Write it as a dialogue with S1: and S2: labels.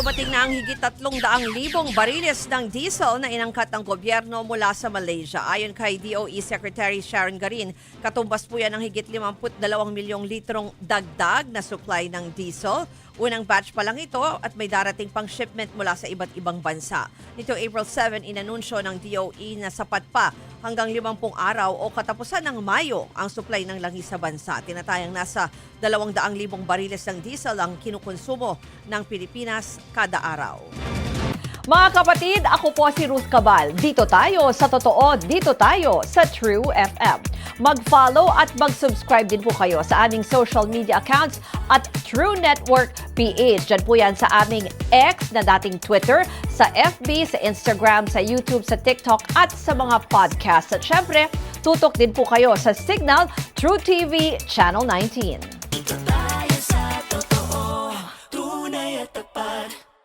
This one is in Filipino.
S1: Dumating na ang higit 300,000 bariles ng diesel na inangkat ng gobyerno mula sa Malaysia. Ayon kay DOE Secretary Sharon Garin, katumbas po yan ng higit 52 milyong litrong dagdag na supply ng diesel. Unang batch pa lang ito at may darating pang shipment mula sa iba't ibang bansa. Nito April 7, inanunsyo ng DOE na sapat pa hanggang 50 araw o katapusan ng Mayo ang supply ng langis sa bansa. Tinatayang nasa 200,000 bariles ng diesel ang kinukonsumo ng Pilipinas kada araw.
S2: Mga kapatid, ako po si Ruth Cabal. Dito tayo sa Totoo, dito tayo sa True FM. Mag-follow at mag-subscribe din po kayo sa aming social media accounts at True Network PH. Diyan po yan sa aming X na dating Twitter, sa FB, sa Instagram, sa YouTube, sa TikTok at sa mga podcast. At syempre, tutok din po kayo sa Signal True TV Channel 19.